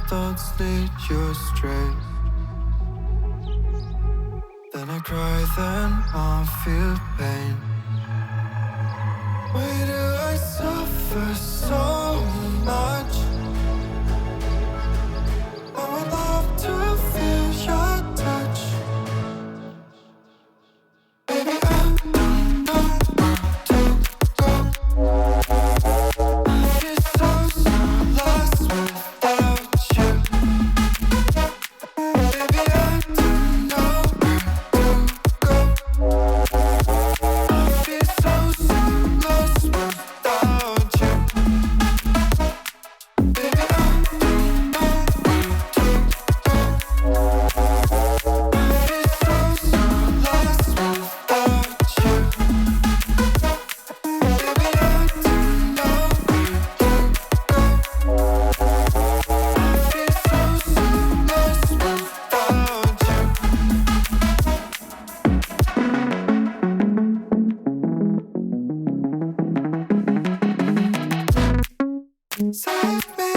thoughts lead you astray. Then I cry, then I feel pain. Why do I suffer so much? I would love to feel your touch. Baby, I don't know where to go. I feel so lost without you. Baby, I don't know where to go. I feel so lost without you. Baby, I don't know where to go. I feel so lost without you. Baby, I don't know where to go. I feel so lost without you. Save me.